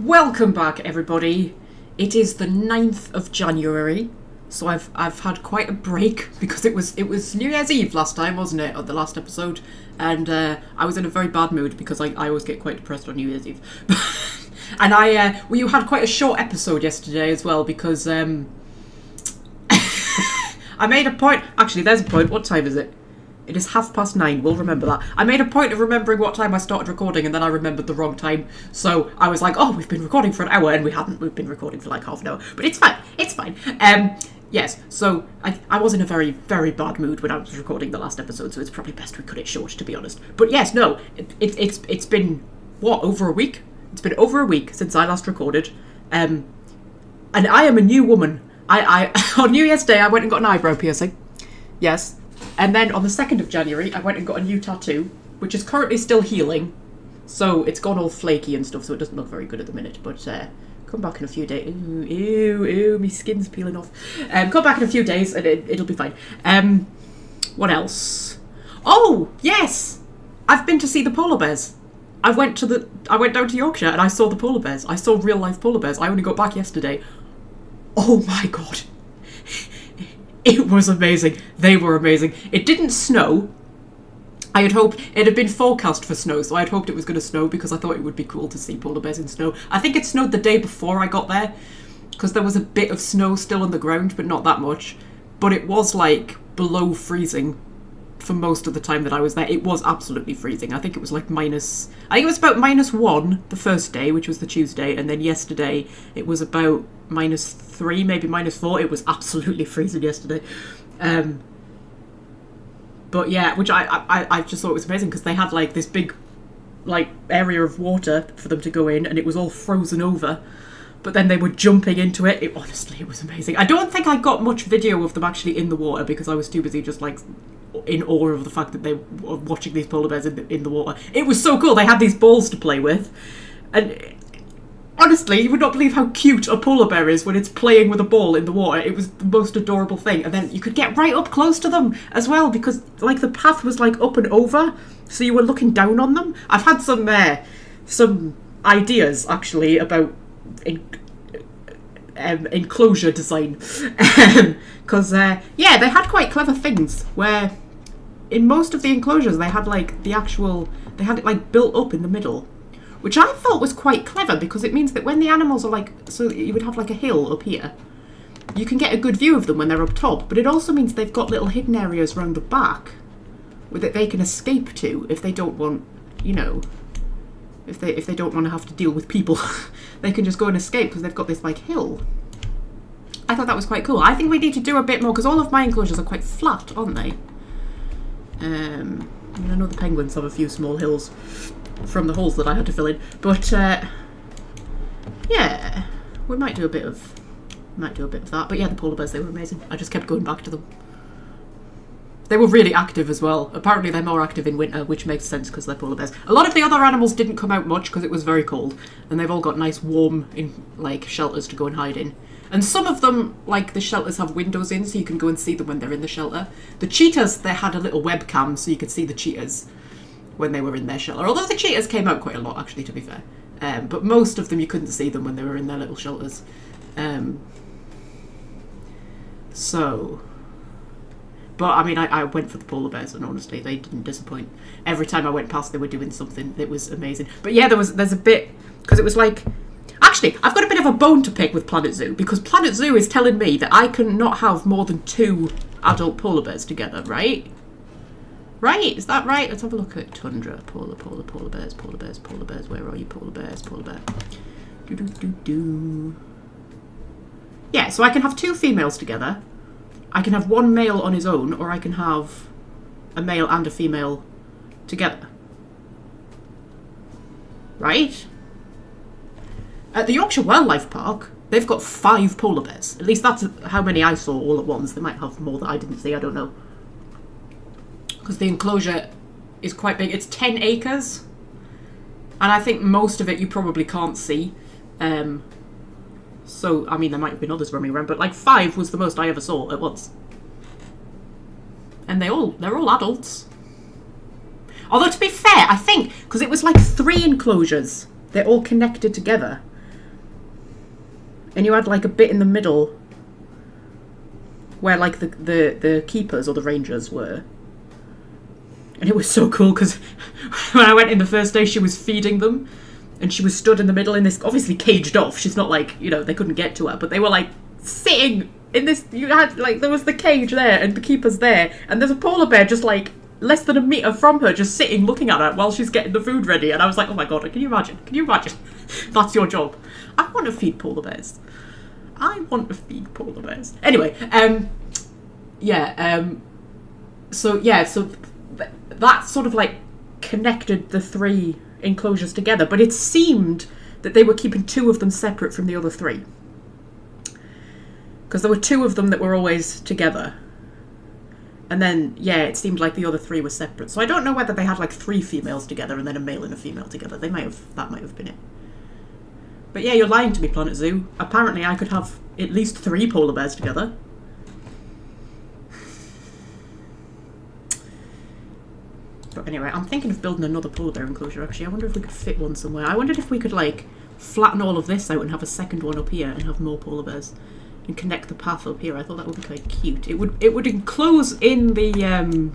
Welcome back, everybody. It is the 9th of January, so I've had quite a break because it was New Year's Eve last time, wasn't it, of the last episode, and I was in a very bad mood because I always get quite depressed on New Year's Eve. And you had quite a short episode yesterday as well because I made a point. Actually, there's a point. What time is it? It is 9:30. We'll remember that. I made a point of remembering what time I started recording, and then I remembered the wrong time. So I was like, "Oh, we've been recording for an hour," and we hadn't. We've been recording for like half an hour, but it's fine. It's fine. Yes. So I was in a very, very bad mood when I was recording the last episode. So it's probably best we cut it short, to be honest. But yes, no. It's been what, over a week? It's been over a week since I last recorded. And I am a new woman. I on New Year's Day I went and got an eyebrow piercing. Yes. And then on the 2nd of January, I went and got a new tattoo, which is currently still healing. So it's gone all flaky and stuff, so it doesn't look very good at the minute. But come back in a few days. Ooh, my skin's peeling off. Come back in a few days and it'll be fine. What else? Oh, yes! I've been to see the polar bears. I went down to Yorkshire and I saw the polar bears. I saw real life polar bears. I only got back yesterday. Oh my god. It was amazing. They were amazing. It didn't snow. I had hoped it had been forecast for snow, so I had hoped it was going to snow because I thought it would be cool to see polar bears in snow. I think it snowed the day before I got there because there was a bit of snow still on the ground, but not that much. But it was like below freezing for most of the time that I was there. It was absolutely freezing. I think it was like I think it was about -1 the first day, which was the Tuesday, and then yesterday it was about -3, maybe -4. It was absolutely freezing yesterday. But yeah, which I just thought it was amazing because they had like this big like area of water for them to go in, and it was all frozen over. But then they were jumping into it. Honestly, it was amazing. I don't think I got much video of them actually in the water because I was too busy just like in awe of the fact that they were watching these polar bears in the water. It was so cool. They had these balls to play with. And honestly, you would not believe how cute a polar bear is when it's playing with a ball in the water. It was the most adorable thing. And then you could get right up close to them as well because like the path was like up and over. So you were looking down on them. I've had some ideas actually about enclosure design because they had quite clever things where in most of the enclosures they had it like built up in the middle, which I thought was quite clever because it means that when the animals are like, so you would have like a hill up here, you can get a good view of them when they're up top, but it also means they've got little hidden areas around the back that they can escape to if they don't want, if they don't want to have to deal with people. They can just go and escape because they've got this like hill. I thought that was quite cool. I think we need to do a bit more because all of my enclosures are quite flat, aren't they? I know the penguins have a few small hills from the holes that I had to fill in, but yeah, we might do a bit of that. But yeah, the polar bears, they were amazing. I just kept going back to them. They were really active as well. Apparently they're more active in winter, which makes sense because they're polar bears. A lot of the other animals didn't come out much because it was very cold, and they've all got nice warm shelters to go and hide in. And some of them, like the shelters, have windows in so you can go and see them when they're in the shelter. The cheetahs, they had a little webcam so you could see the cheetahs when they were in their shelter. Although the cheetahs came out quite a lot, actually, to be fair. But most of them, you couldn't see them when they were in their little shelters. But I mean, I went for the polar bears, and honestly, they didn't disappoint. Every time I went past, they were doing something. It was amazing. But yeah, there's a bit, because it was like, actually, I've got a bit of a bone to pick with Planet Zoo, because Planet Zoo is telling me that I can not have more than 2 adult polar bears together, right? Right? Is that right? Let's have a look at Tundra. Polar bears. Where are you, polar bears? Polar bear. Yeah, so I can have 2 females together. I can have 1 male on his own, or I can have a male and a female together. Right? At the Yorkshire Wildlife Park, they've got 5 polar bears. At least that's how many I saw all at once. They might have more that I didn't see, I don't know. Because the enclosure is quite big. It's 10 acres. And I think most of it you probably can't see. So, I mean, there might have been others roaming around, but like 5 was the most I ever saw at once. And they're all adults. Although, to be fair, I think, because it was like 3 enclosures, they're all connected together. And you had like a bit in the middle where like the keepers or the rangers were. And it was so cool because when I went in the first day, she was feeding them. And she was stood in the middle in this, obviously caged off. She's not like, you know, they couldn't get to her. But they were like sitting in this, you had like, there was the cage there and the keeper's there. And there's a polar bear just like less than a metre from her, just sitting looking at her while she's getting the food ready. And I was like, oh my God, can you imagine? Can you imagine? That's your job. I want to feed polar bears. I want to feed polar bears. Anyway, so that sort of like connected the three enclosures together, but it seemed that they were keeping two of them separate from the other three. Because there were two of them that were always together. And then, yeah, it seemed like the other three were separate. So I don't know whether they had like three females together and then a male and a female together. That might have been it. But yeah, you're lying to me, Planet Zoo. Apparently I could have at least 3 polar bears together. But anyway, I'm thinking of building another polar bear enclosure, actually. I wonder if we could fit one somewhere. I wondered if we could, like, flatten all of this out and have a second one up here and have more polar bears. And connect the path up here. I thought that would be quite cute. It would enclose in the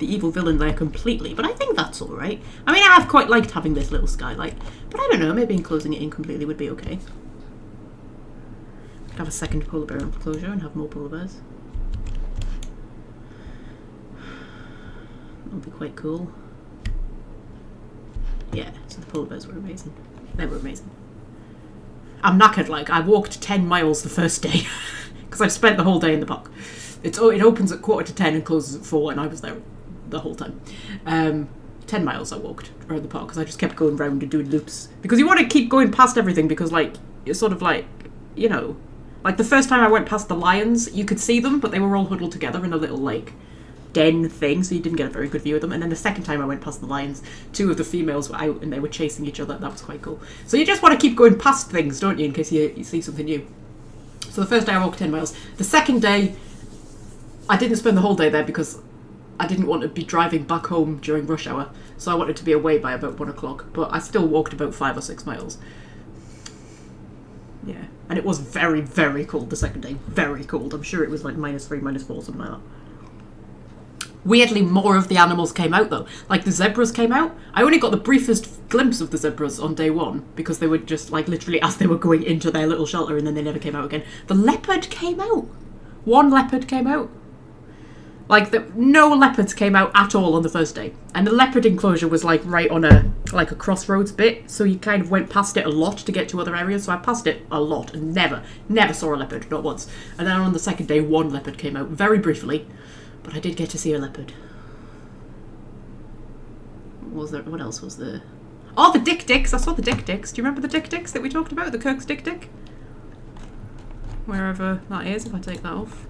evil villain lair completely, but I think that's alright. I mean, I have quite liked having this little skylight, but I don't know, maybe enclosing it in completely would be okay. Could have a second polar bear enclosure and have more polar bears. That would be quite cool. Yeah, so the polar bears were amazing. They were amazing. I'm knackered, like, I walked 10 miles the first day because I've spent the whole day in the park. It opens at 9:45 and closes at 4, and I was there the whole time. 10 miles I walked around the park because I just kept going round and doing loops. Because you want to keep going past everything because, like, it's sort of like, you know, like the first time I went past the lions, you could see them, but they were all huddled together in a little, like, den thing, so you didn't get a very good view of them. And then the second time I went past the lions, 2 of the females were out and they were chasing each other. That was quite cool. So you just want to keep going past things, don't you, in case you see something new. So the first day I walked 10 miles. The second day, I didn't spend the whole day there because I didn't want to be driving back home during rush hour. So I wanted to be away by about 1 o'clock, but I still walked about 5 or 6 miles. Yeah. And it was very, very cold the second day. Very cold. I'm sure it was like -3, -4, something like that. Weirdly, more of the animals came out, though. Like, the zebras came out. I only got the briefest glimpse of the zebras on day 1, because they were just, like, literally as they were going into their little shelter, and then they never came out again. The leopard came out. 1 leopard came out. Like, no leopards came out at all on the first day. And the leopard enclosure was, like, right on a crossroads bit, so you kind of went past it a lot to get to other areas, so I passed it a lot, and never saw a leopard, not once. And then on the second day, 1 leopard came out, very briefly. But I did get to see a leopard. What else was there? Oh, the dik-diks! I saw the dik-diks. Do you remember the dik-diks that we talked about? The Kirk's dik-dik? Wherever that is, if I take that off.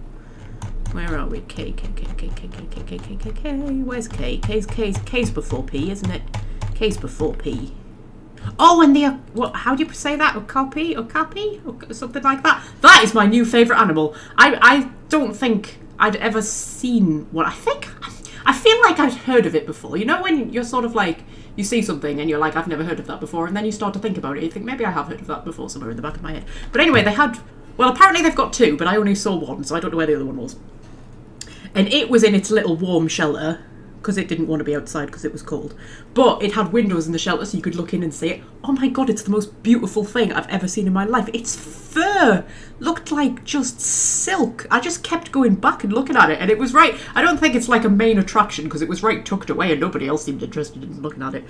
Where are we? K. Where's K? K's before P, isn't it? K's before P. Oh, and the, how do you say that? Okapi? Or something like that. That is my new favourite animal. I don't think I'd ever seen one. I feel like I'd heard of it before. You know when you're sort of like, you see something and you're like, I've never heard of that before, and then you start to think about it, you think, maybe I have heard of that before somewhere in the back of my head. But anyway, apparently they've got 2, but I only saw 1, so I don't know where the other one was. And it was in its little warm shelter, because it didn't want to be outside because it was cold. But it had windows in the shelter so you could look in and see it. Oh my God, it's the most beautiful thing I've ever seen in my life. Its fur looked like just silk. I just kept going back and looking at it, and it was right. I don't think it's like a main attraction because it was right tucked away and nobody else seemed interested in looking at it.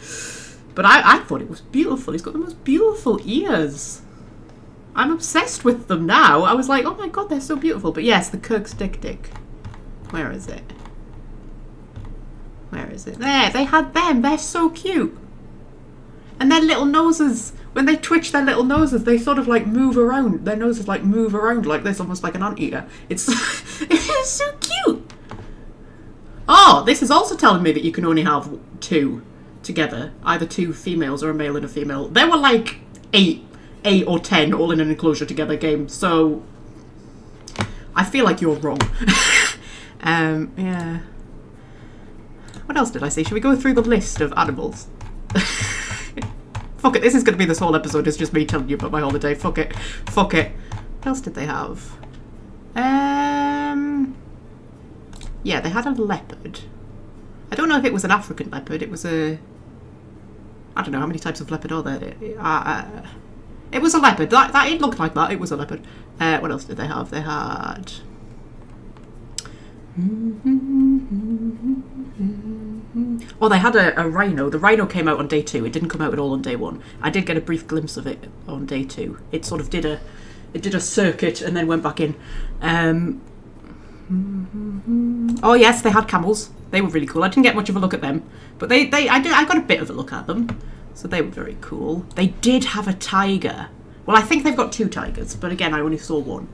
But I thought it was beautiful. It's got the most beautiful ears. I'm obsessed with them now. I was like, oh my God, they're so beautiful. But yes, the Kirk's dik-dik. Where is it? Where is it? There, they had them. They're so cute. And their little noses, when they twitch their little noses, they sort of like move around. Their noses like move around like this, almost like an anteater. It's, it's so cute. Oh, this is also telling me that you can only have 2 together. Either 2 females or a male and a female. There were like 8 or 10 all in an enclosure together game. So I feel like you're wrong. Yeah. What else did I see? Should we go through the list of animals? Fuck it. This is going to be this whole episode. It's just me telling you about my holiday. Fuck it. Fuck it. What else did they have? Yeah, they had a leopard. I don't know if it was an African leopard. It was a... I don't know, how many types of leopard are there? It was a leopard. That it looked like that. It was a leopard. What else did they have? They had... Oh, they had a rhino. The rhino came out on day 2. It didn't come out at all on day 1. I did get a brief glimpse of it on day 2. It sort of did a circuit and then went back in. Oh yes, they had camels. They were really cool. I didn't get much of a look at them, but I got a bit of a look at them, so they were very cool. They did have a tiger. Well, I think they've got 2 tigers, but again, I only saw one,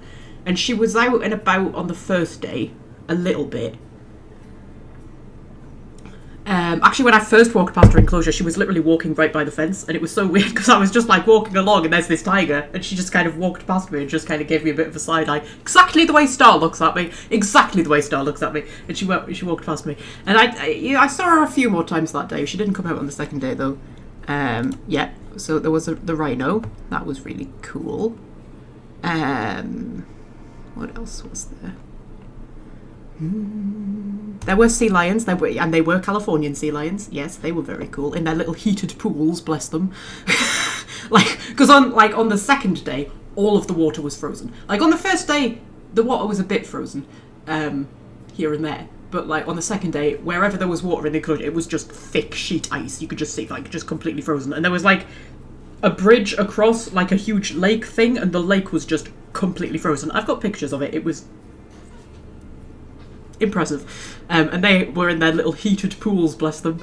and she was out and about on the first day a little bit. Actually, when I first walked past her enclosure, she was literally walking right by the fence, and it was so weird because I was just like walking along and there's this tiger, and she just kind of walked past me and just kind of gave me a bit of a side eye, exactly the way Star looks at me, and she walked past me, and I saw her a few more times that day. She didn't come out on the second day though. Yeah, so there was the rhino. That was really cool. What else was there? There were sea lions, and they were Californian sea lions. Yes, they were very cool in their little heated pools. Bless them. Because on the second day, all of the water was frozen. Like on the first day, the water was a bit frozen, here and there. But like on the second day, wherever there was water in the enclosure, it was just thick sheet ice. You could just see just completely frozen, and there was like a bridge across like a huge lake thing, and the lake was just completely frozen. I've got pictures of it. It was impressive. And they were in their little heated pools, bless them.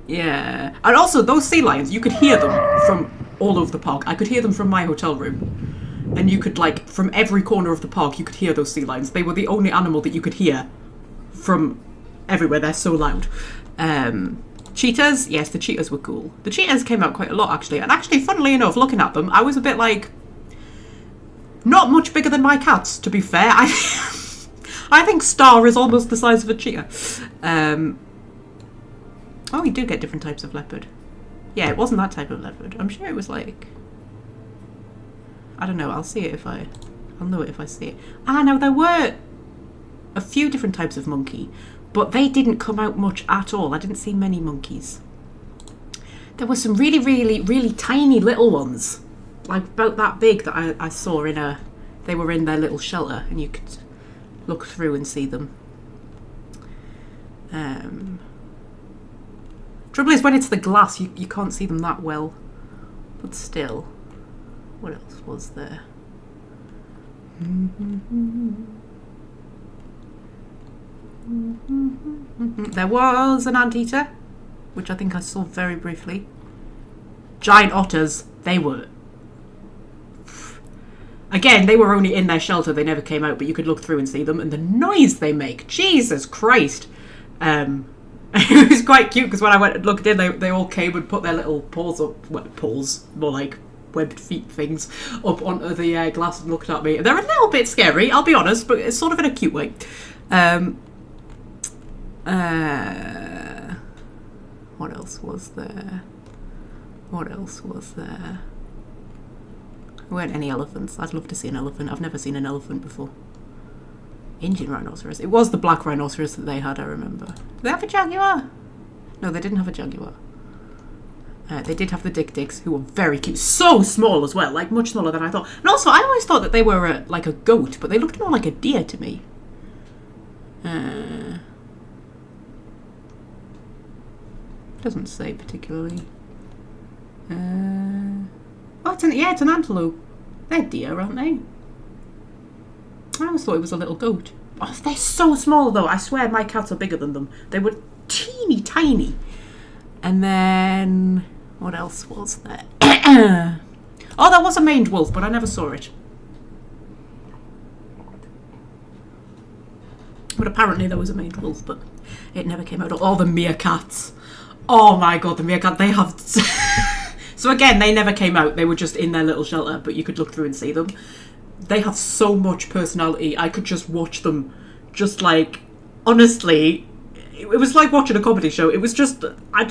Yeah. And also, those sea lions, you could hear them from all over the park. I could hear them from my hotel room. And you could, from every corner of the park, you could hear those sea lions. They were the only animal that you could hear from everywhere. They're so loud. Cheetahs, yes, the cheetahs were cool. The cheetahs came out quite a lot, actually. And actually, funnily enough, looking at them, I was a bit not much bigger than my cats, to be fair. I think Star is almost the size of a cheetah. Oh, we do get different types of leopard. Yeah, it wasn't that type of leopard. I'm sure it was I don't know, I'll see it I'll know it if I see it. No, there were a few different types of monkey, but they didn't come out much at all. I didn't see many monkeys. There were some really, really, really tiny little ones, like about that big, that I saw they were in their little shelter, and you could look through and see them. Trouble is, when it's the glass, you can't see them that well. But still, what else was there? There was an anteater, which I think I saw very briefly. Giant otters, they were... Again, they were only in their shelter, they never came out, but you could look through and see them, and the noise they make, Jesus Christ. It was quite cute, because when I went and looked in, they all came and put their little paws up, well, paws, more like webbed feet things, up onto the glass and looked at me. They're a little bit scary, I'll be honest, but it's sort of in a cute way. What else was there? There weren't any elephants. I'd love to see an elephant. I've never seen an elephant before. Indian rhinoceros. It was the black rhinoceros that they had, I remember. Did they have a jaguar? No, they didn't have a jaguar. They did have the dik-diks, who were very cute. So small as well, much smaller than I thought. And also, I always thought that they were like a goat, but they looked more like a deer to me. Doesn't say particularly. Oh, it's an antelope. They're deer, aren't they? I always thought it was a little goat. Oh, they're so small, though. I swear my cats are bigger than them. They were teeny tiny. And then... what else was there? Oh, there was a maned wolf, but I never saw it. But apparently there was a maned wolf, but it never came out. Oh, the meerkats. Oh my god, the meerkat. They have... So again, they never came out. They were just in their little shelter, but you could look through and see them. They have so much personality. I could just watch them, honestly, it was like watching a comedy show. It was just, I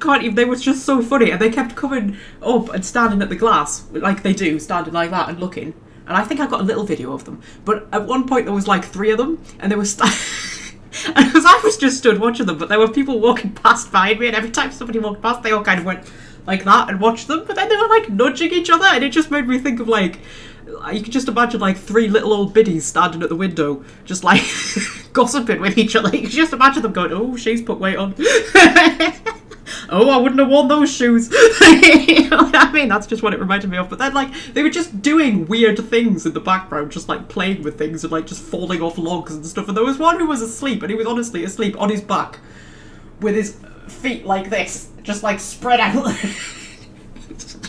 can't even, they were just so funny, and they kept coming up and standing at the glass, like they do, standing like that and looking. And I think I got a little video of them. But at one point there was like 3 of them, and they were and I was just stood watching them, but there were people walking past behind me, and every time somebody walked past, they all kind of went like that and watched them. But then they were like nudging each other, and it just made me think of like, you could just imagine like 3 little old biddies standing at the window, just like gossiping with each other. You could just imagine them going, "Oh, she's put weight on." "Oh, I wouldn't have worn those shoes." You know what I mean? That's just what it reminded me of. But then, like, they were just doing weird things in the background, just like playing with things and like just falling off logs and stuff. And there was one who was asleep, and he was honestly asleep on his back with his feet like this, just like spread out.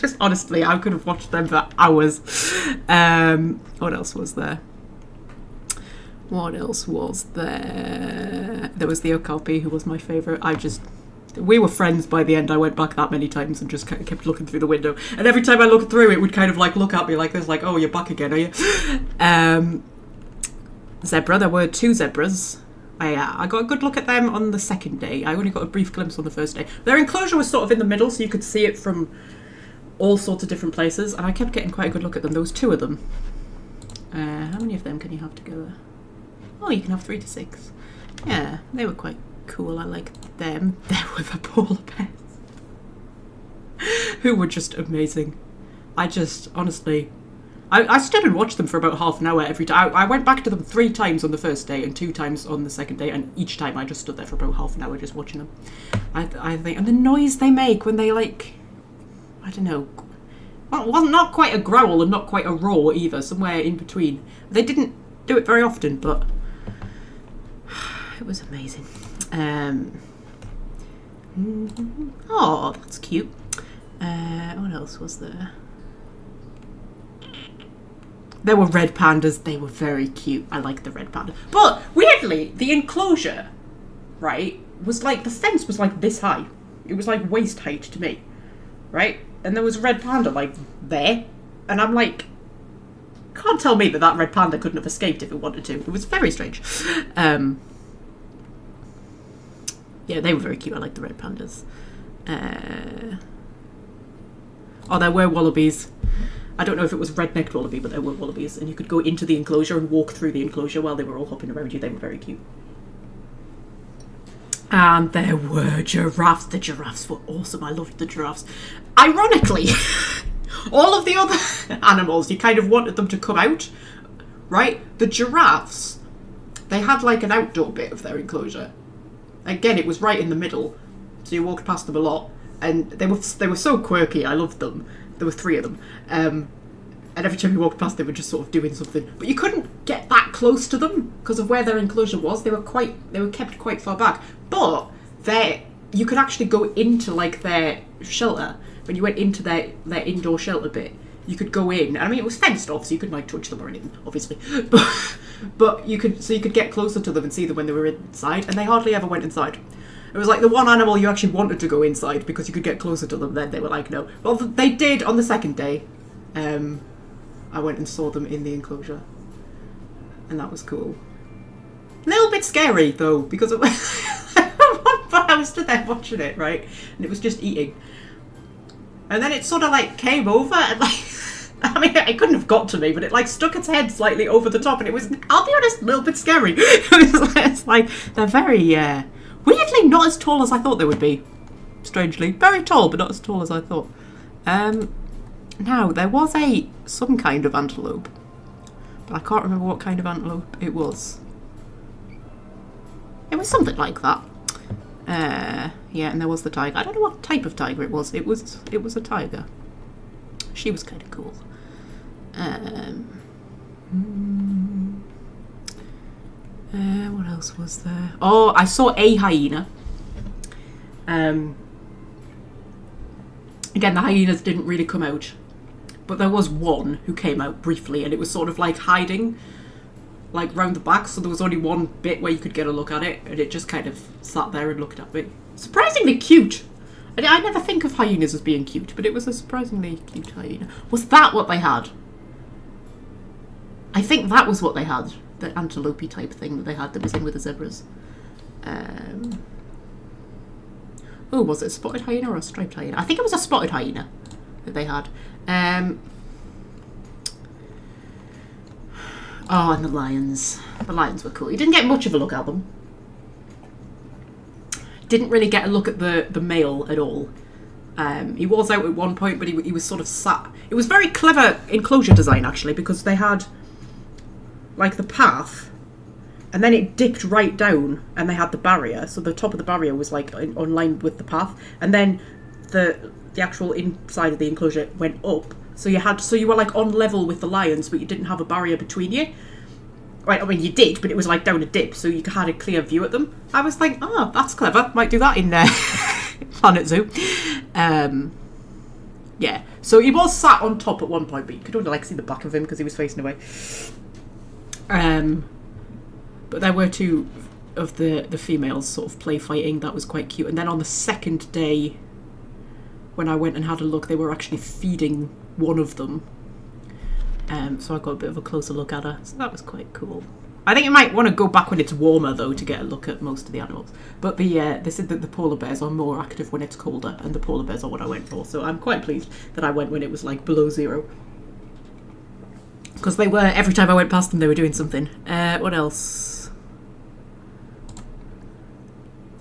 Just honestly, I could have watched them for hours. What else was there? What else was there? There was the Okapi, who was my favourite. We were friends by the end. I went back that many times and just kept looking through the window. And every time I looked through, it would kind of like look at me like this, like, "Oh, you're back again, are you?" Zebra. There were 2 zebras. I got a good look at them on the second day. I only got a brief glimpse on the first day. Their enclosure was sort of in the middle, so you could see it from all sorts of different places, and I kept getting quite a good look at them. There was 2 of them. How many of them can you have together? Oh, you can have 3 to 6. Yeah, they were quite cool. I liked them. There were the polar bears, who were just amazing. Honestly, I stood and watched them for about half an hour every time. I went back to them 3 times on the first day and 2 times on the second day, and each time I just stood there for about half an hour just watching them. I think, and the noise they make when they, like, I don't know, well, it wasn't not quite a growl and not quite a roar either, somewhere in between. They didn't do it very often, but it was amazing. Oh, that's cute. What else was there? There were red pandas. They were very cute. I like the red panda. But weirdly, the enclosure, right, was like, the fence was like this high. It was like waist height to me, right? And there was a red panda like there, and I'm like, can't tell me that red panda couldn't have escaped if it wanted to. It was very strange. Yeah, they were very cute. I like the red pandas. Oh, there were wallabies. I don't know if it was red-necked wallaby, but there were wallabies, and you could go into the enclosure and walk through the enclosure while they were all hopping around you. They were very cute. And there were giraffes. The giraffes were awesome. I loved the giraffes. Ironically, all of the other animals, you kind of wanted them to come out, right? The giraffes, they had like an outdoor bit of their enclosure. Again, it was right in the middle, so you walked past them a lot, and they were so quirky. I loved them. There were 3 of them, and every time you walked past, they were just sort of doing something. But you couldn't get that close to them because of where their enclosure was. They were kept quite far back. But you could actually go into like their shelter. When you went into their indoor shelter bit, you could go in. I mean, it was fenced off, so you couldn't like touch them or anything, obviously. But you could get closer to them and see them when they were inside, and they hardly ever went inside. It was like the one animal you actually wanted to go inside because you could get closer to them. Then they were like, no. Well, they did on the second day. I went and saw them in the enclosure, and that was cool. A little bit scary though, because I was stood there watching it, right, and it was just eating, and then it sort of like came over and like, I mean, it couldn't have got to me, but it like stuck its head slightly over the top, and it was, I'll be honest, a little bit scary. It's like they're very weirdly not as tall as I thought they would be. Strangely, very tall, but not as tall as I thought. Now there was some kind of antelope, but I can't remember what kind of antelope it was. It was something like that. Yeah, and there was the tiger. I don't know what type of tiger it was. It was a tiger. She was kind of cool. What else was there? Oh, I saw a hyena. Again, the hyenas didn't really come out, but there was one who came out briefly, and it was sort of like hiding, like round the back. So there was only one bit where you could get a look at it, and it just kind of sat there and looked at me. Surprisingly cute. I never think of hyenas as being cute, but it was a surprisingly cute hyena. Was that what they had? I think that was what they had. The antelope type thing that they had that was in with the zebras. Oh, was it a spotted hyena or a striped hyena? I think it was a spotted hyena that they had. Oh, and the lions. The lions were cool. You didn't get much of a look at them. Didn't really get a look at the male at all. He was out at one point, but he was sort of sat. It was very clever enclosure design, actually, because they had, like, the path, and then it dipped right down, and they had the barrier. So the top of the barrier was, like, on line with the path, and then the actual inside of the enclosure went up. So you were, like, on level with the lions, but you didn't have a barrier between you. Right, I mean, you did, but it was, like, down a dip, so you had a clear view at them. I was like, oh, that's clever. Might do that in Planet Zoo. Yeah, so he was sat on top at one point, but you could only, like, see the back of him because he was facing away. But there were two of the females sort of play fighting. That was quite cute. And then on the second day, when I went and had a look, they were actually feeding one of them. So I got a bit of a closer look at her. So that was quite cool. I think you might want to go back when it's warmer, though, to get a look at most of the animals. But they said that the polar bears are more active when it's colder, and the polar bears are what I went for. So I'm quite pleased that I went when it was, like, below zero. Because they were, every time I went past them, they were doing something. What else?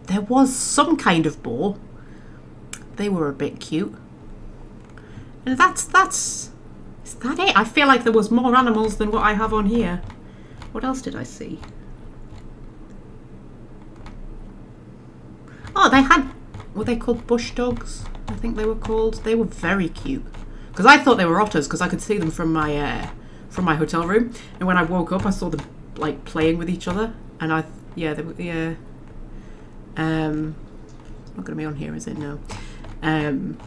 There was some kind of boar. They were a bit cute. And is that it? I feel like there was more animals than what I have on here. What else did I see? Oh, they had... Were they called bush dogs? I think they were called. They were very cute. Because I thought they were otters, because I could see them from my hotel room. And when I woke up, I saw them, like, playing with each other. And they were, yeah. Not going to be on here, is it? No. And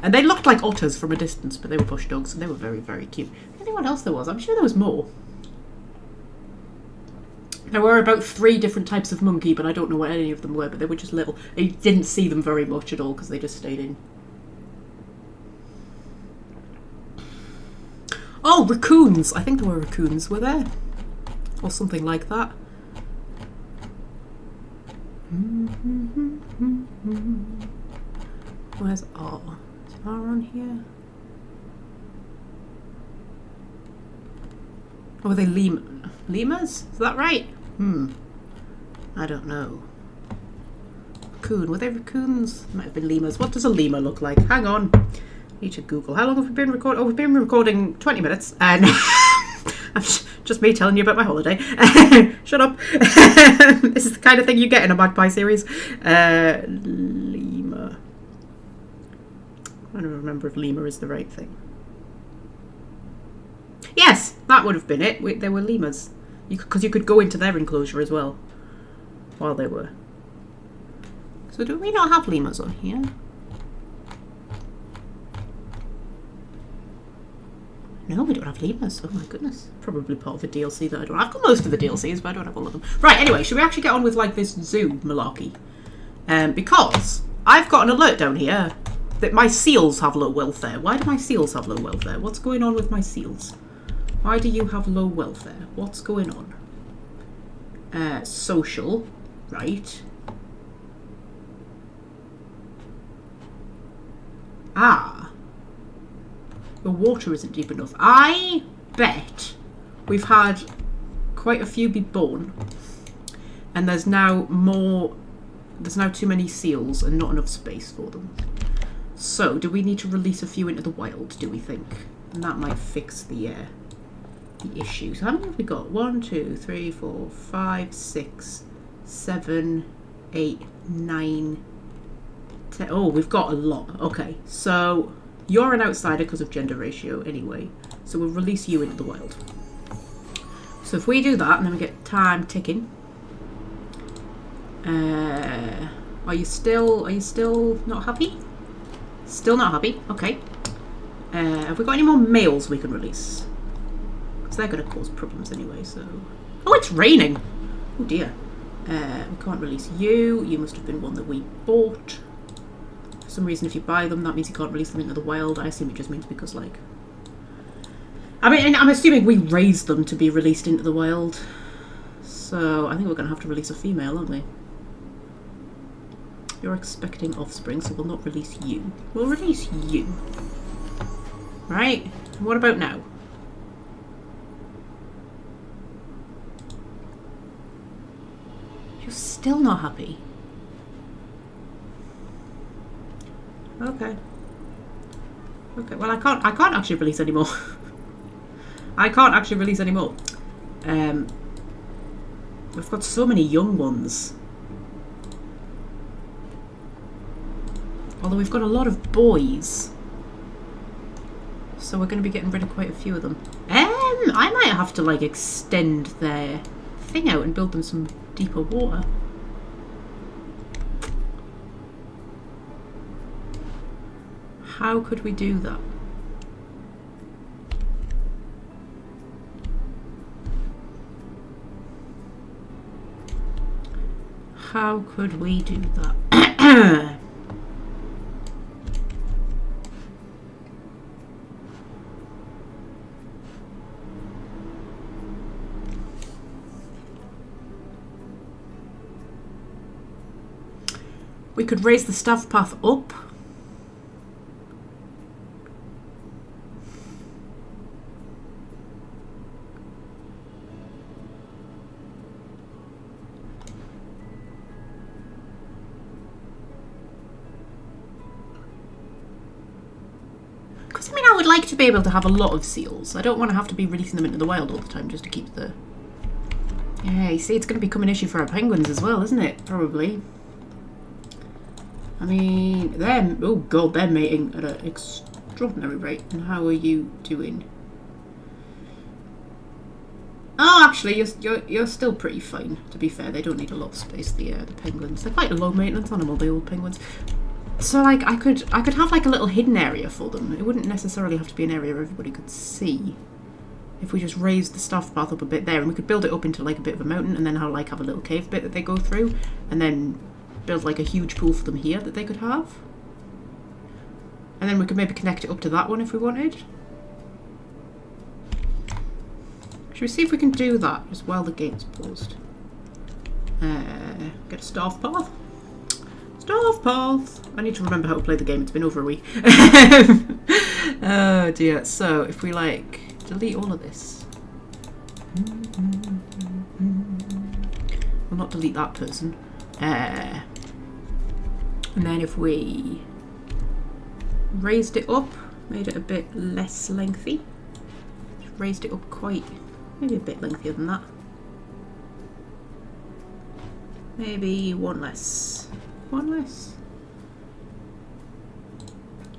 they looked like otters from a distance, but they were bush dogs, and they were very, very cute. Anyone else there was? I'm sure there was more. There were about 3 different types of monkey, but I don't know what any of them were, but they were just little. I didn't see them very much at all, because they just stayed in. Oh, raccoons! I think there were raccoons, were there? Or something like that. Where's R? Is R on here? Oh, were they lemurs? Is that right? I don't know. Raccoon. Were they raccoons? Might have been lemurs. What does a lemur look like? Hang on. Need to Google. How long have we been recording? Oh, we've been recording 20 minutes. And just me telling you about my holiday. Shut up. This is the kind of thing you get in a Magpie series. Lemur. I don't remember if lemur is the right thing. Yes, that would have been it. They were lemurs. Because you could go into their enclosure as well. While they were. So do we not have lemurs on here? No, we don't have lemurs. Oh my goodness. Probably part of the DLC that I don't have. I've got most of the DLCs, but I don't have all of them. Right, anyway, should we actually get on with, like, this zoo malarkey? Because I've got an alert down here that my seals have low welfare. Why do my seals have low welfare? What's going on with my seals? Why do you have low welfare? What's going on? Social. Right. Ah. The water isn't deep enough. I bet we've had quite a few be born. And there's now too many seals and not enough space for them. So, do we need to release a few into the wild, do we think? And that might fix the issue. So how many have we got? 1, 2, 3, 4, 5, 6, 7, 8, 9, 10. Oh, we've got a lot. Okay, so you're an outsider because of gender ratio anyway. So we'll release you into the wild. So if we do that, and then we get time ticking. Are you still not happy? Still not happy? Okay. Have we got any more males we can release? Because they're going to cause problems anyway, so... Oh, it's raining! Oh dear. We can't release you. You must have been one that we bought. For some reason, if you buy them, that means you can't release them into the wild. I assume it just means because, like... I mean, I'm assuming we raised them to be released into the wild. So, I think we're going to have to release a female, aren't we? You're expecting offspring, so we'll not release you. We'll release you. Right? What about now? You're still not happy. Okay. Okay, well I can't actually release anymore. I can't actually release anymore. We've got so many young ones. Although we've got a lot of boys. So we're going to be getting rid of quite a few of them. I might have to like extend their thing out and build them some deeper water. How could we do that? How could we do that? We could raise the staff path up. Because, I mean, I would like to be able to have a lot of seals. I don't want to have to be releasing them into the wild all the time just to keep the... Yeah, you see, it's going to become an issue for our penguins as well, isn't it? Probably. I mean, they're... Oh, God, they're mating at an extraordinary rate. And how are you doing? Oh, actually, you're still pretty fine, to be fair. They don't need a lot of space, the penguins. They're quite a low-maintenance animal, the old penguins. So, like, I could have, like, a little hidden area for them. It wouldn't necessarily have to be an area everybody could see. If we just raised the staff path up a bit there, and we could build it up into, like, a bit of a mountain, and then have a little cave bit that they go through, and then build, like, a huge pool for them here that they could have. And then we could maybe connect it up to that one if we wanted. Should we see if we can do that just while the game's paused? Get a staff path. Staff path! I need to remember how to play the game, it's been over a week. Oh dear, so if we like delete all of this. We'll not delete that person. And then if we raised it up, made it a bit less lengthy. Raised it up quite, maybe a bit lengthier than that. Maybe one less. One less.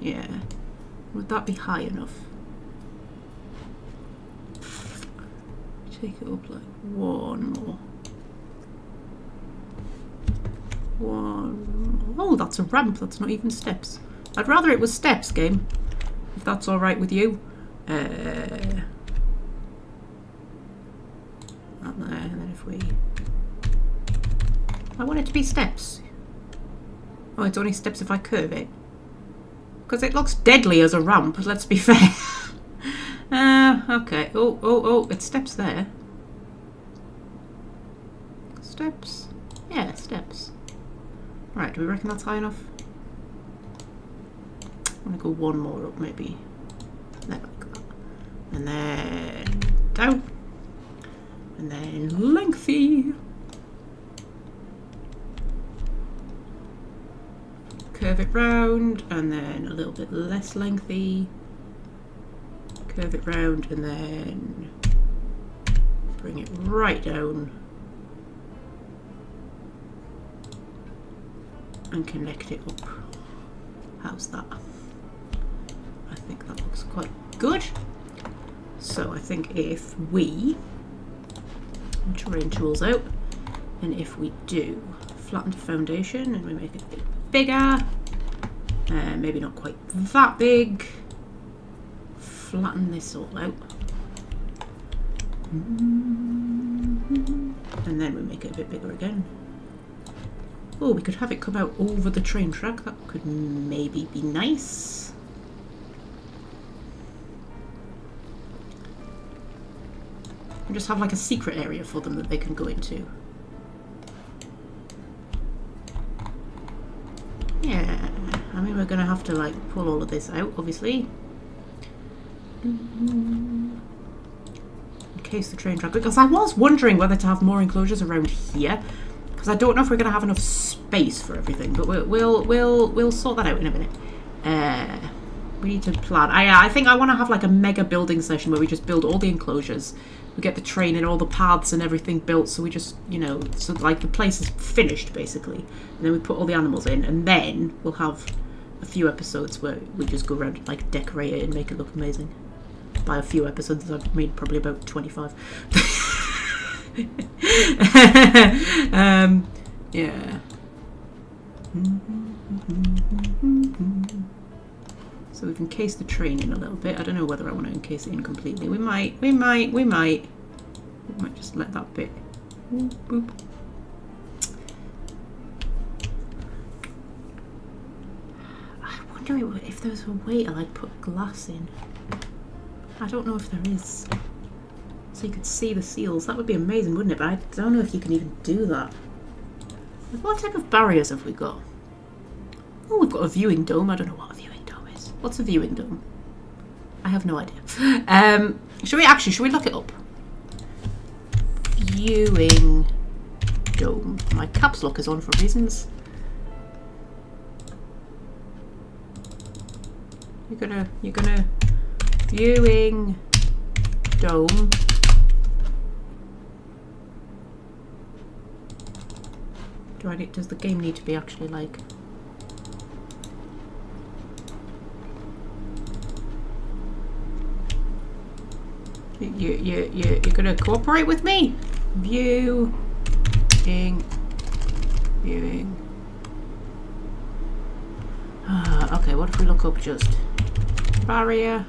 Yeah. Would that be high enough? Take it up like one more. One more. Oh, that's a ramp. That's not even steps. I'd rather it was steps, game. If that's alright with you. Up there, and then if we... I want it to be steps. Oh, it's only steps if I curve it. Because it looks deadly as a ramp, let's be fair. Okay. Oh, it's steps there. Steps? Yeah, steps. Right, do we reckon that's high enough? I'm going to go one more up, maybe. There, like that. And then down. And then lengthy. Curve it round, and then a little bit less lengthy. Curve it round, and then bring it right down. And connect it up. How's that? I think that looks quite good. So I think if we terrain tools out, and if we do flatten the foundation and we make it a bit bigger, maybe not quite that big, flatten this all out, and then we make it a bit bigger again. Oh, we could have it come out over the train track. That could maybe be nice. And just have like a secret area for them that they can go into. to like pull all of this out, obviously. Encase the train track, because I was wondering whether to have more enclosures around here, because I don't know if we're going to have enough space for everything, but we'll sort that out in a minute. We need to plan. I think I want to have like a mega building session where we just build all the enclosures. We get the train and all the paths and everything built, so we just, you know, so like the place is finished basically. And then we put all the animals in, and then we'll have a few episodes where we just go around and like decorate it and make it look amazing. By a few episodes, I've made probably about 25. Yeah. So we've encased the train in a little bit. I don't know whether I want to encase it in completely. We might just let that bit. Boop, boop. I wonder if there's a way to like put glass in. I don't know if there is. So you could see the seals. That would be amazing, wouldn't it? But I don't know if you can even do that. What type of barriers have we got? Oh, we've got a viewing dome. I don't know what a viewing dome is. What's a viewing dome? I have no idea. Should we look it up? Viewing dome. My caps lock is on for reasons. You're gonna viewing dome. Does the game need to be actually like? You're gonna cooperate with me? Viewing. Okay, what if we look up just barrier?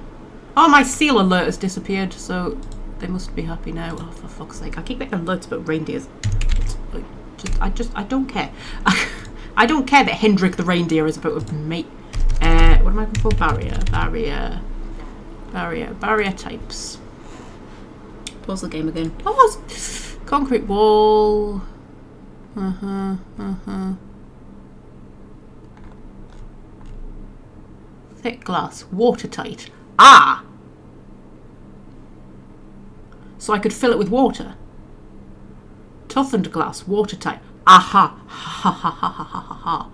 Oh, my seal alert has disappeared, so they must be happy now. Oh, for fuck's sake! I keep getting alerts about reindeers. I don't care. I don't care that Hendrik the reindeer is about to mate. What am I looking for? Barrier types. Pause the game again. Pause. Concrete wall. Thick glass. Watertight. Ah! So I could fill it with water. Toughened glass. Watertight. Aha! Ha ha ha ha ha ha ha.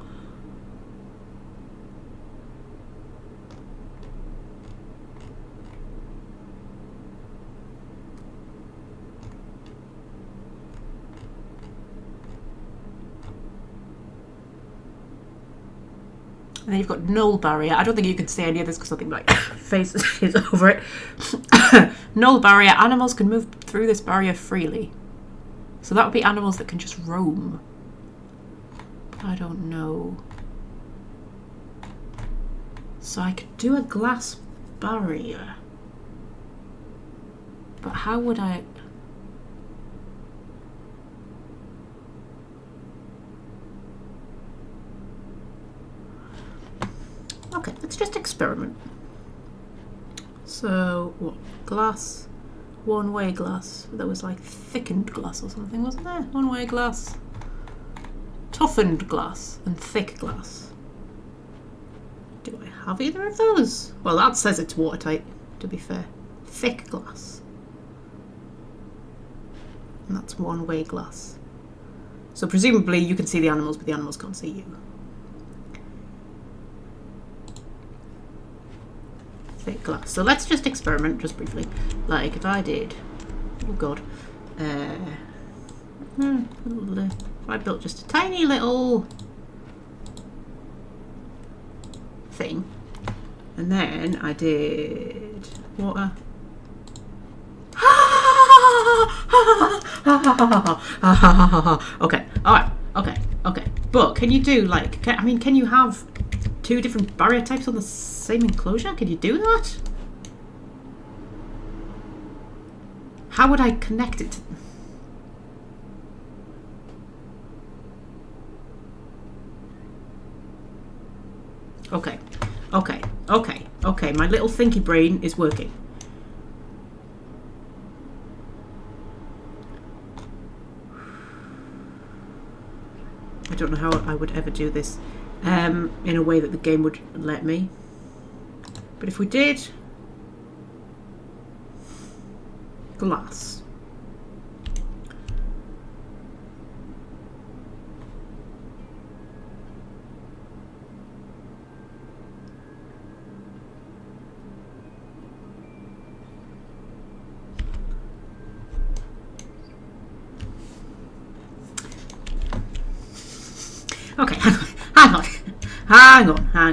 And then you've got null barrier. I don't think you can see any of this because I think my face is over it. Null barrier. Animals can move through this barrier freely. So that would be animals that can just roam. I don't know. So I could do a glass barrier. But how would I... Okay, let's just experiment. So, what? Glass. One-way glass. There was like thickened glass or something, wasn't there? One-way glass. Toughened glass and thick glass. Do I have either of those? Well, that says it's watertight, to be fair. Thick glass. And that's one-way glass. So presumably you can see the animals, but the animals can't see you. Thick glass. So let's just experiment just briefly. Like if I did, oh god, if I built just a tiny little thing, and then I did water. Okay, alright, okay. But can you do like, can you have two different barrier types on the same enclosure? Can you do that? How would I connect it? Okay. My little thinky brain is working. I don't know how I would ever do this in a way that the game would let me. But if we did glass, okay, hang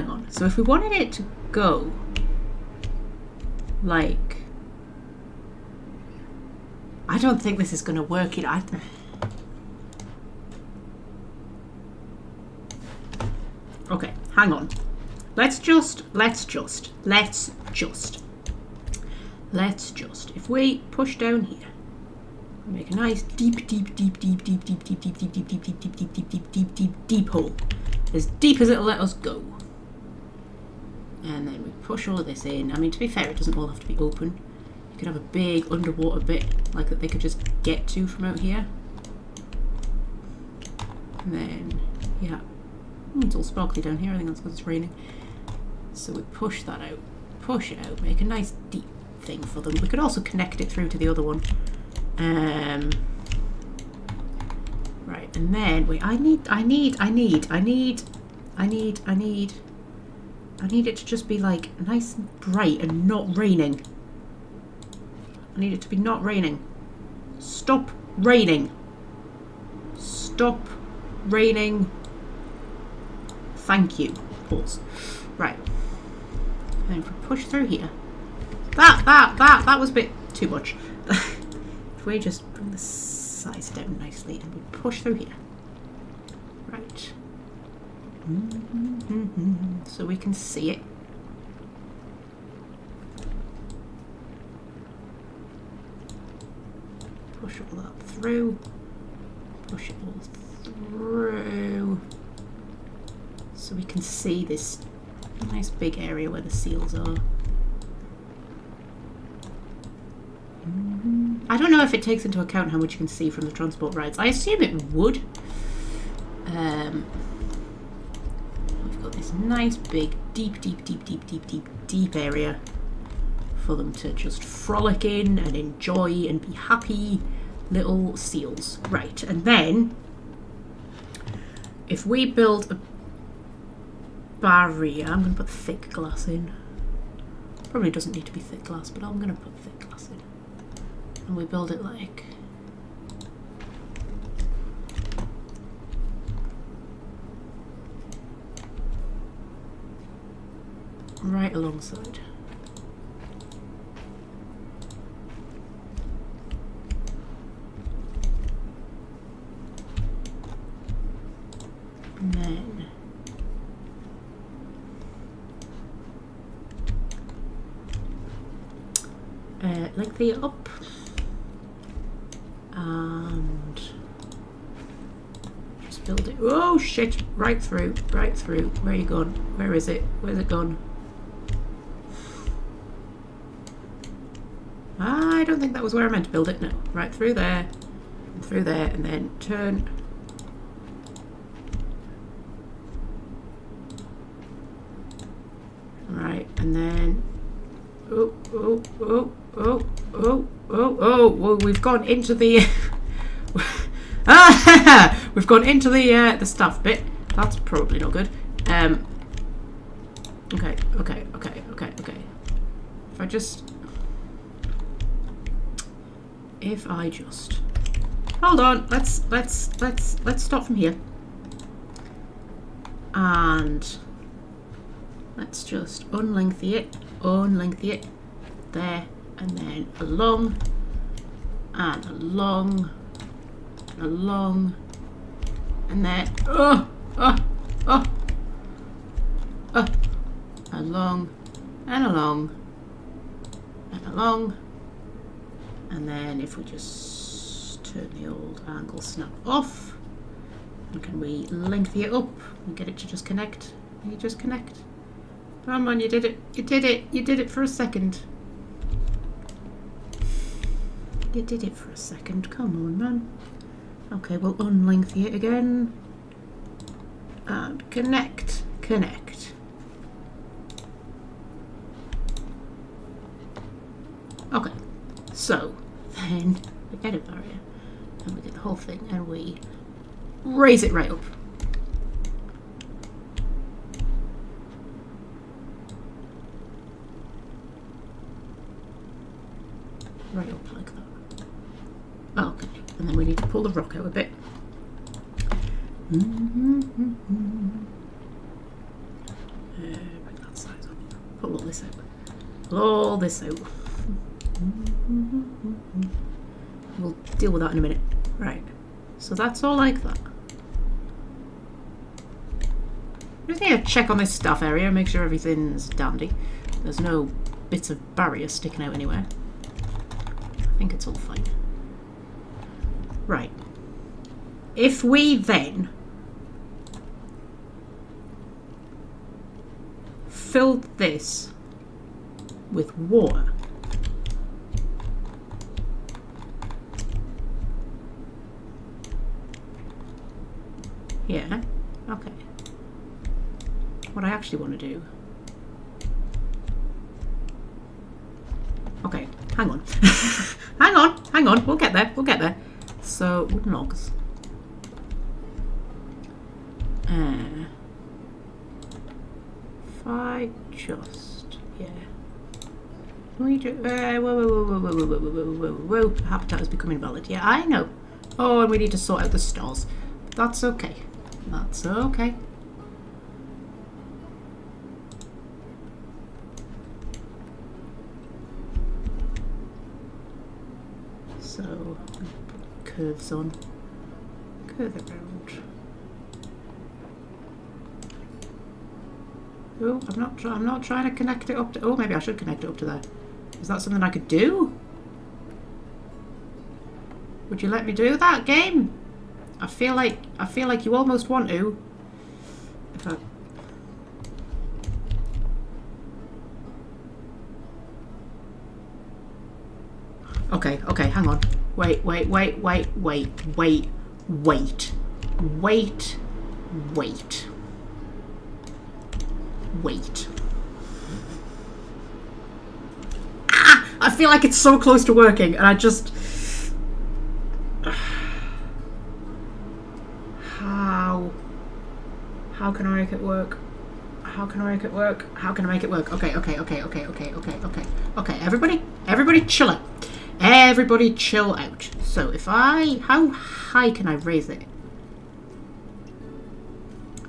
on. So if we wanted it to go like, I don't think this is going to work. Okay, hang on. Let's just. If we push down here, make a nice deep hole, as deep as it'll let us go. And then we push all of this in. I mean, to be fair, it doesn't all have to be open. You could have a big underwater bit like that they could just get to from out here. And then, yeah. It's all sparkly down here. I think that's because it's raining. So we push that out. Push it out. Make a nice deep thing for them. We could also connect it through to the other one. Right, and then wait, I need it to just be like nice and bright and not raining. I need it to be not raining. Stop raining. Stop raining. Thank you. Pause. Right. And if we push through here. That was a bit too much. If we just bring the size down nicely and we push through here. Right. So we can see it. Push all that through. Push it all through. So we can see this nice big area where the seals are. I don't know if it takes into account how much you can see from the transport rides. I assume it would. We've got this nice big deep area for them to just frolic in and enjoy and be happy little seals. Right, and then if we build a barrier, I'm going to put thick glass in. Probably doesn't need to be thick glass, but I'm going to put thick glass in. And we build it like right alongside. And then lengthen it up. And just build it. Oh shit! Right through. Where are you gone? Where is it? Where's it gone? I don't think that was where I meant to build it. No, right through there, and then turn. Right, and then. Oh, we've gone into the we've gone into the stuff bit. That's probably not good. Okay. If I just hold on, let's start from here. And let's just unlengthy it there, and then along and along and along, and then along and along and along, and then if we just turn the old angle snap off, and can we lengthy it up and get it to just connect? Can you just connect? Come on, you did it. You did it for a second. You did it for a second. Come on, man. Okay, we'll unlengthy it again. And connect, connect. Okay, so then we get it barrier, and we get the whole thing, and we raise it right up. Right up like that. Okay, and then we need to pull the rock out a bit. Bring that size up. Pull all this out. Pull all this out. We'll deal with that in a minute. Right, so that's all like that. Just need to check on this staff area, make sure everything's dandy. There's no bits of barrier sticking out anywhere. I think it's all fine. Right. If we then filled this with water, yeah, okay. What I actually want to do. Okay, hang on. hang on, we'll get there, So, wooden logs. If I just, yeah. We do, whoa, habitat is becoming valid. Yeah, I know. Oh, and we need to sort out the stars. That's okay. That's okay. So, curves on, curve it round. Oh, I'm not trying to connect it up to. Oh, maybe I should connect it up to there. Is that something I could do? Would you let me do that, game? I feel like you almost want to. If I. Okay, hang on. Wait. Ah! I feel like it's so close to working, and I just... How can I make it work? How can I make it work? How can I make it work? Okay. Okay, everybody chill out. Everybody chill out. So if how high can I raise it?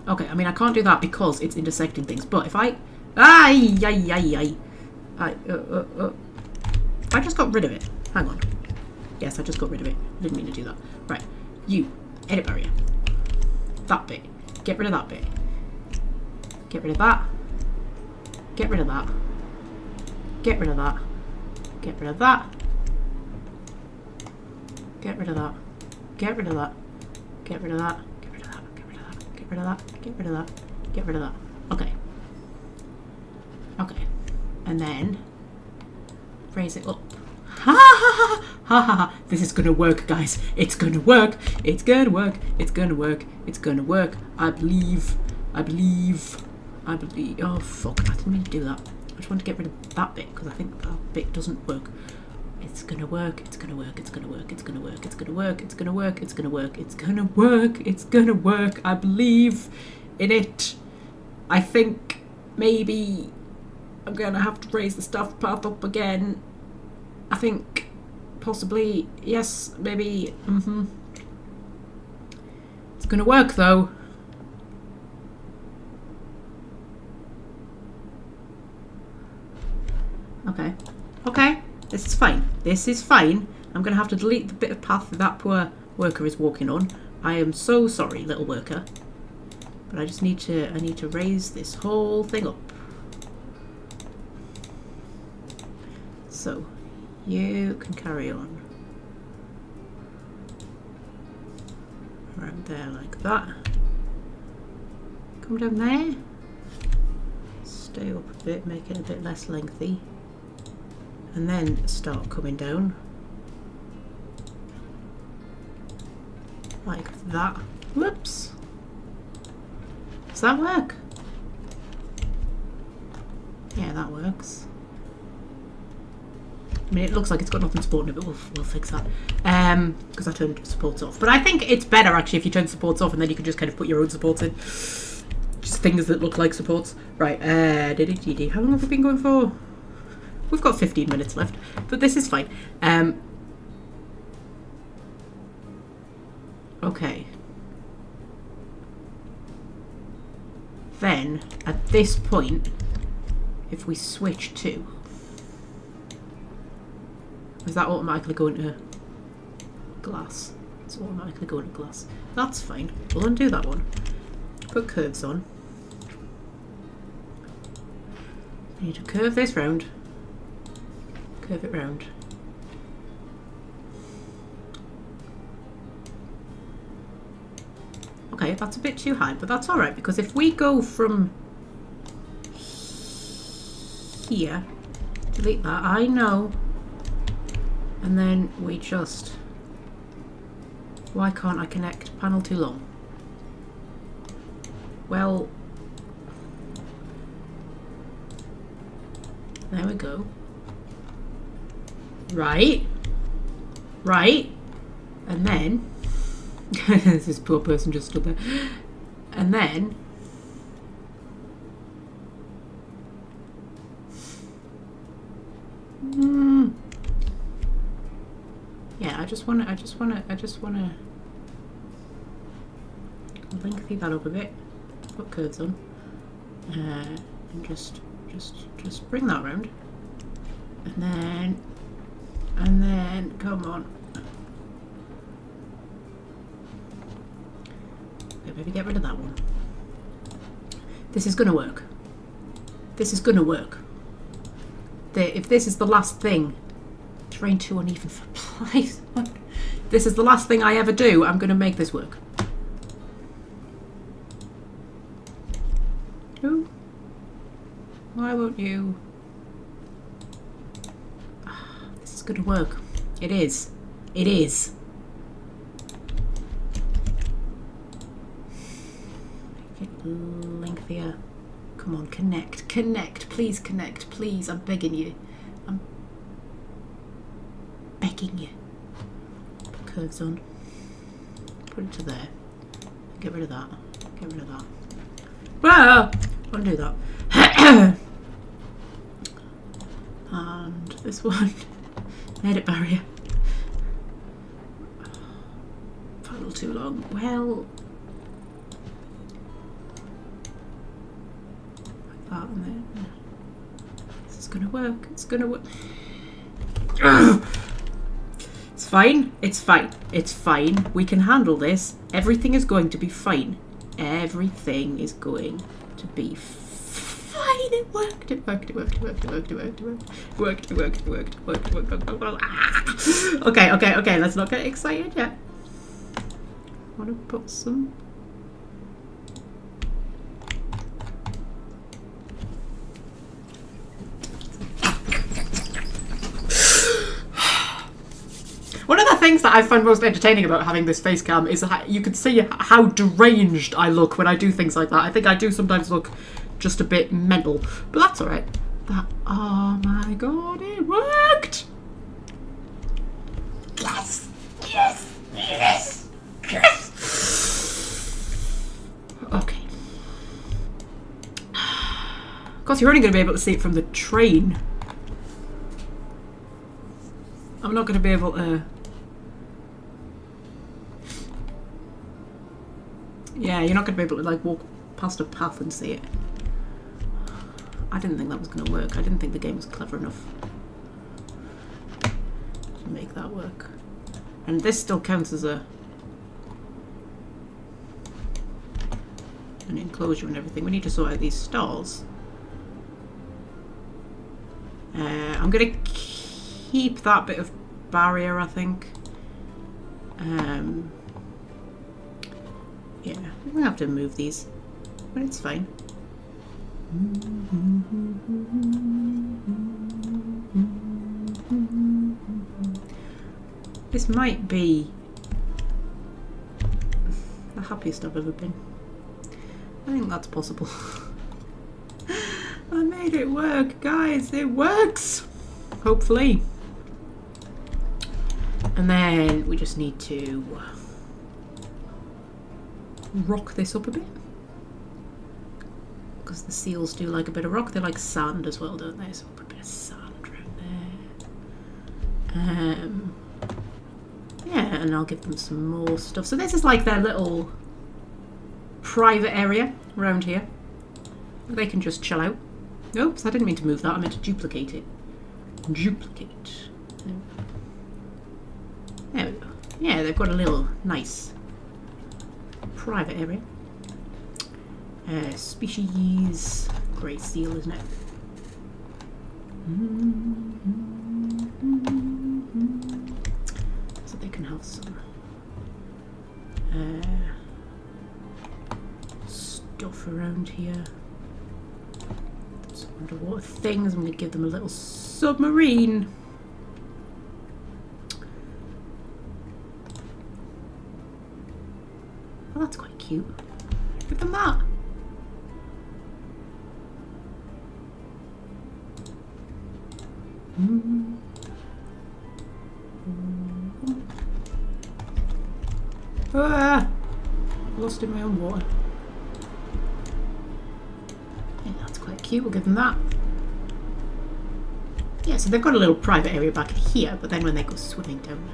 Okay, I mean I can't do that because it's intersecting things, but if I I just got rid of it. Hang on. Yes, I just got rid of it. I didn't mean to do that. Right. You. Edit barrier. That bit. Get rid of that bit. Get rid of that. Get rid of that. Get rid of that. Get rid of that. Get rid of that. Get rid of that. Get rid of that. Get rid of that. Get rid of that. Get rid of that. Get rid of that. Get rid of that. Okay. Okay. And then raise it up. Ha ha ha ha ha. This is gonna work, guys. It's gonna work. It's gonna work. It's gonna work. It's gonna work. I believe. Oh fuck! I didn't mean to do that. I just want to get rid of that bit because I think that bit doesn't work. It's gonna work. It's gonna work. It's gonna work. It's gonna work. It's gonna work. It's gonna work. It's gonna work. It's gonna work. It's gonna work. I believe in it. I think maybe I'm gonna have to raise the staff path up again. I think possibly yes, maybe. It's gonna work though. Okay, this is fine. This is fine. I'm going to have to delete the bit of path that poor worker is walking on. I am so sorry, little worker. But I just need to raise this whole thing up. So, you can carry on. Around there like that. Come down there. Stay up a bit, make it a bit less lengthy. And then start coming down like that. Whoops. Does that work? Yeah, that works. I mean, it looks like it's got nothing supporting it, but we'll fix that. Because I turned supports off. But I think it's better, actually, if you turn supports off and then you can just kind of put your own supports in. Just things that look like supports. Right, how long have we been going for? We've got 15 minutes left, but this is fine. Okay. Then, at this point, if we switch to... Is that automatically going to glass? It's automatically going to glass. That's fine. We'll undo that one. Put curves on. I need to curve this round. Curve it round. Okay, that's a bit too high, but that's alright, because if we go from here, delete that, I know. And then we just... Why can't I connect panel too long? Well... There we go. Right. Right. And then... this poor person just stood there. And then... Yeah, I just wanna lengthy that up a bit, put curves on, and just bring that round, and then come on. Okay, maybe get rid of that one. This is gonna work. This is gonna work. If this is the last thing. Terrain too uneven for place. This is the last thing I ever do. I'm going to make this work. Ooh. Why won't you? This is going to work. It is. It is. Make it lengthier. Come on, connect. Connect. Please connect. Please. I'm begging you. I'm begging you. Put curves on. Put it to there. Get rid of that. Get rid of that. Ah! Undo that. And this one. Edit barrier. A little too long. Well. Like that and then. This is gonna work. It's gonna work. It's fine. It's fine. It's fine. We can handle this. Everything is going to be fine. Everything is going to be fine. It worked. It worked. It worked. It worked. It worked. It worked. It worked. It worked. It worked. It worked. It worked. It worked. Okay. Okay. Okay. Let's not get excited yet. I want to put some. One of the things that I find most entertaining about having this face cam is that you can see how deranged I look when I do things like that. I think I do sometimes look just a bit mental, but that's alright. Oh my god, it worked! Yes! Yes! Yes! Yes! Okay. Of course, you're only going to be able to see it from the train. I'm not going to be able to... Yeah, you're not going to be able to like walk past a path and see it. I didn't think that was going to work. I didn't think the game was clever enough to make that work. And this still counts as an enclosure and everything. We need to sort out these stalls. I'm going to keep that bit of barrier, I think. Yeah, we're gonna have to move these, but it's fine. This might be the happiest I've ever been. think that's possible. I made it work, guys. It works. Hopefully. And then we just need to rock this up a bit. Because the seals do like a bit of rock. They like sand as well, don't they? So we'll put a bit of sand around there. Yeah, and I'll give them some more stuff. So this is like their little private area around here. They can just chill out. Oops, I didn't mean to move that. I meant to duplicate it. Duplicate. There we go. Yeah, they've got a little nice private area. Species grey seal, isn't it? So they can have some stuff around here. Some underwater things. I'm going to give them a little submarine. Well, that's quite cute. Give them that. Ah! Lost in my own water. Yeah, that's quite cute. We'll give them that. Yeah, so they've got a little private area back here, but then when they go swimming down,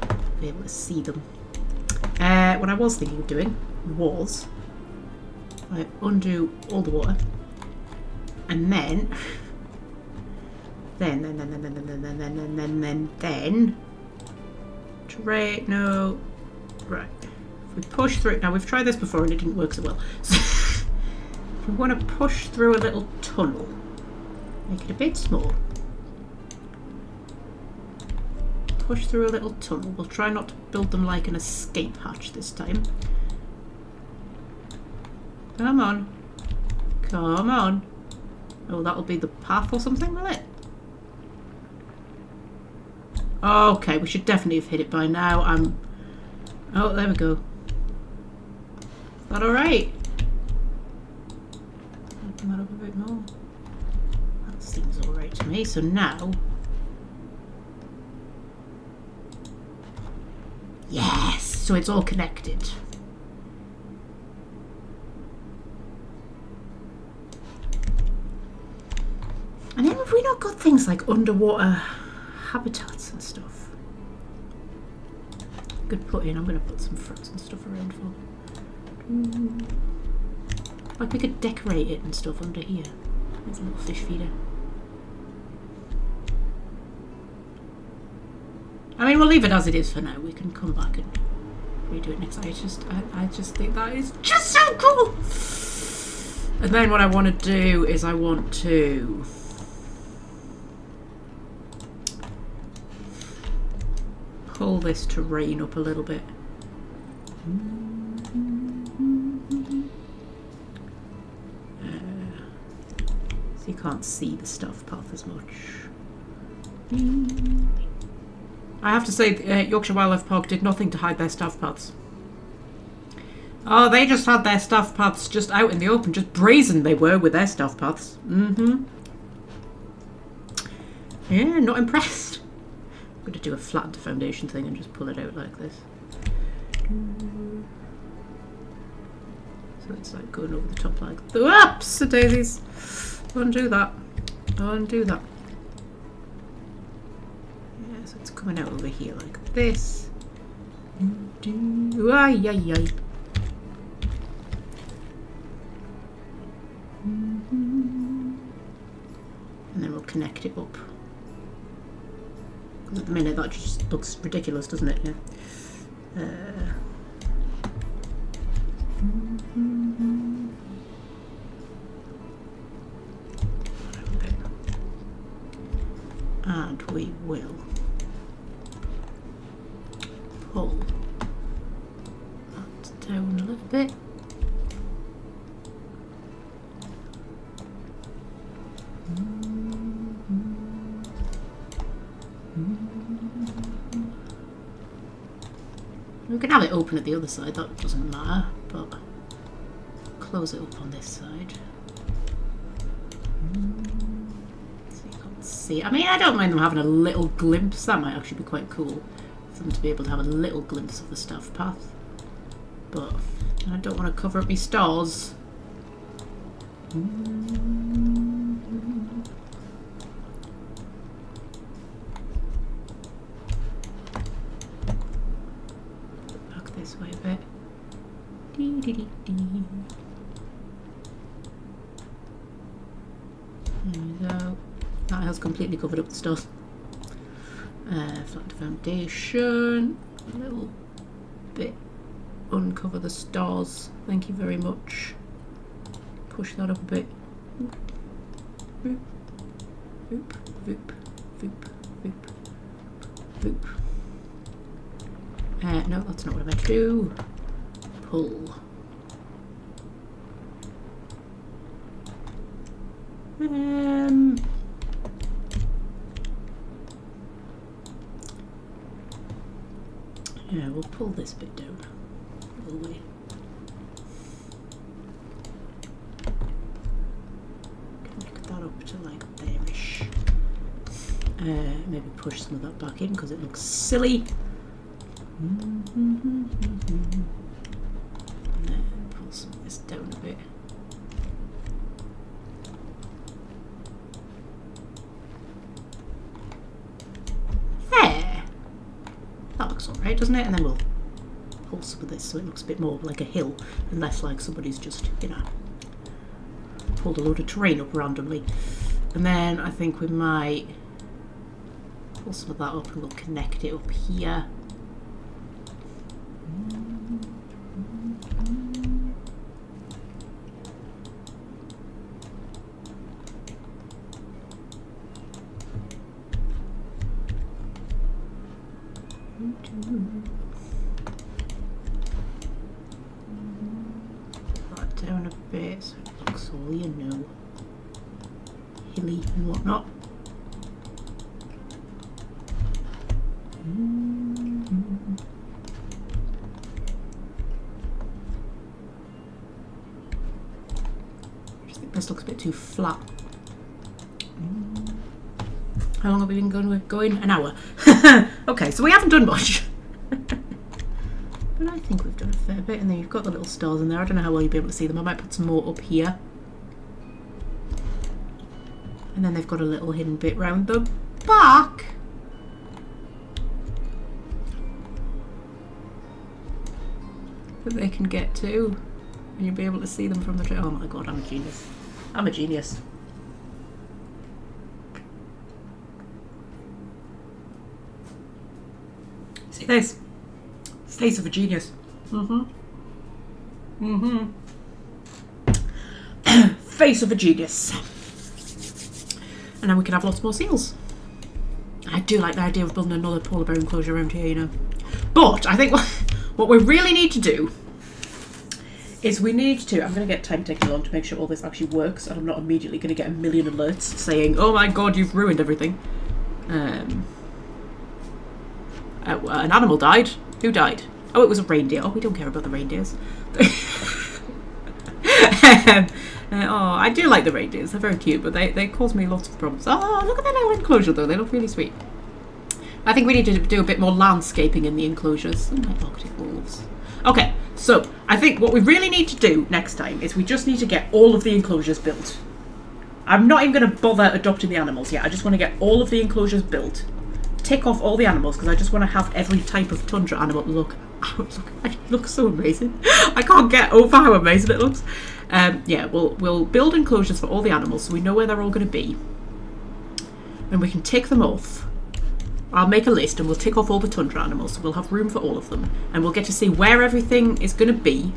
we'll be able to see them. What I was thinking of doing was I undo all the water, and then no, right. If we push through, now we've tried this before and it didn't work so well. So if we want to push through a little tunnel, make it a bit small. Push through a little tunnel. We'll try not to build them like an escape hatch this time. Come on. Come on. Oh, that'll be the path or something, will it? Okay, we should definitely have hit it by now. Oh, there we go. Is that alright? Open that up a bit more. That seems alright to me. So now... Yes! So it's all connected. And then have we not got things like underwater habitats and stuff? Good put in. I'm going to put some frozen stuff around for them. Like we could decorate it and stuff under here. There's a little fish feeder. I mean, we'll leave it as it is for now. We can come back and redo it next time. I just think that is just so cool. And then what I want to do is I want to pull this terrain up a little bit. So you can't see the stuff path as much. I have to say, Yorkshire Wildlife Park did nothing to hide their staff paths. Oh, they just had their staff paths just out in the open, just brazen they were with their staff paths. Yeah, not impressed. I'm going to do a flat foundation thing and just pull it out like this. So it's like going over the top like... Whoops! Daisies! Undo that. Undo that. Yeah, so it's coming out over here like this. Ay, ay, ay. And then we'll connect it up. Because at the minute that just looks ridiculous, doesn't it? Yeah. And we will pull that down a little bit. We can have it open at the other side, that doesn't matter, but close it up on this side. So you can't see. I mean, I don't mind them having a little glimpse. That might actually be quite cool for them to be able to have a little glimpse of the staff path. But I don't want to cover up my stars. Back this way a bit. Dee dee dee dee. There we go. That has completely covered up the stars. Flat foundation. A little bit. Uncover the stars. Thank you very much. Push that up a bit. Oop, oop, oop, oop, oop, oop. No, that's not what I meant to do. Pull. Yeah, we'll pull this bit down. Will we? Connect that up to like there-ish. Maybe push some of that back in because it looks silly. And then pull some of this down a bit. There! That looks alright, doesn't it? And then we'll pull some of this so it looks a bit more like a hill and less like somebody's just, you know, pulled a load of terrain up randomly. And then I think we might pull some of that up and we'll connect it up here. That down a bit so it looks all, you know, hilly and whatnot. I just think this looks a bit too flat. How long have we been going? An hour. Okay, so we haven't done much. But I think we've done a fair bit. And then you've got the little stars in there. I don't know how well you'll be able to see them. I might put some more up here. And then they've got a little hidden bit round the back. That they can get to. And you'll be able to see them from the tree. Oh my god, I'm a genius. I'm a genius. See this? Face of a genius. Face of a genius. And then we can have lots more seals. I do like the idea of building another polar bear enclosure around here, you know. But I think what we really need to do is we need to... I'm going to get time taken along to make sure all this actually works, and I'm not immediately going to get a million alerts saying, oh my god, you've ruined everything. An animal died. Who died? Oh, it was a reindeer. Oh, we don't care about the reindeers. Oh, I do like the reindeers. They're very cute, but they cause me lots of problems. Oh, look at that little enclosure, though. They look really sweet. I think we need to do a bit more landscaping in the enclosures. Oh, my Arctic wolves. Okay, so I think what we really need to do next time is we just need to get all of the enclosures built. I'm not even going to bother adopting the animals yet. I just want to get all of the enclosures built. Tick off all the animals because I just want to have every type of tundra animal. Look, it looks so amazing. I can't get over how amazing it looks. Yeah, we'll build enclosures for all the animals so we know where they're all going to be. And we can tick them off. I'll make a list and we'll tick off all the tundra animals so we'll have room for all of them. And we'll get to see where everything is going to be.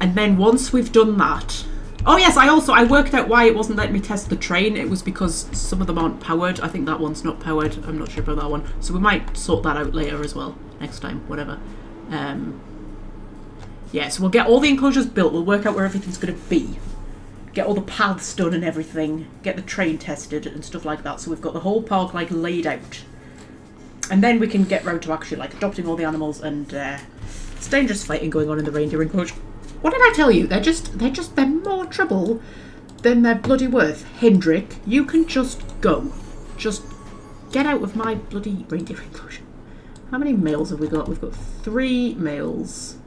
And then once we've done that... Oh yes, I worked out why it wasn't letting me test the train. It was because some of them aren't powered. I think that one's not powered. I'm not sure about that one. So we might sort that out later as well. Next time, whatever. Yeah, so we'll get all the enclosures built. We'll work out where everything's going to be. Get all the paths done and everything. Get the train tested and stuff like that. So we've got the whole park like laid out. And then we can get round to actually like adopting all the animals and it's dangerous fighting going on in the reindeer enclosure. What did I tell you? They're more trouble than they're bloody worth. Hendrik, you can just go. Just get out of my bloody reindeer enclosure. How many males have we got? We've got 3 males.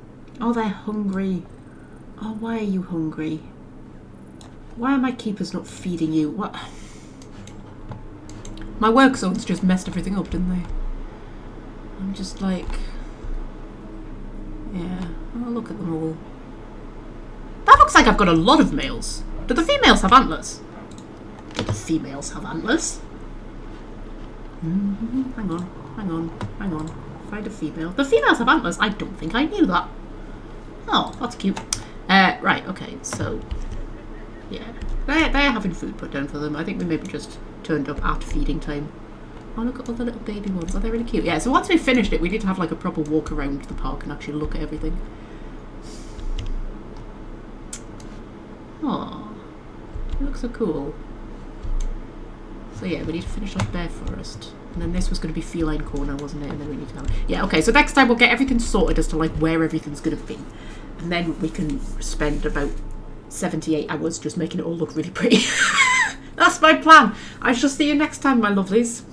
Oh, they're hungry. Oh, why are you hungry? Why are my keepers not feeding you? What? My work zones just messed everything up, didn't they? I'm just like... Yeah. Oh, look at them all. That looks like I've got a lot of males. Do the females have antlers? Do the females have antlers? Hang on. Find a female. The females have antlers. I don't think I knew that. Oh, that's cute. Right, okay, so... Yeah. They're having food put down for them. I think we maybe just turned up at feeding time. Oh, look at all the little baby ones. Oh, they're really cute. Yeah, so once we finished it, we need to have like a proper walk around the park and actually look at everything. Oh, it looks so cool. So yeah, we need to finish off Bear Forest. And then this was going to be Feline Corner, wasn't it? And then we need to have... Yeah, okay, so next time we'll get everything sorted as to like where everything's going to be. And then we can spend about 78 hours just making it all look really pretty. That's my plan. I shall see you next time, my lovelies.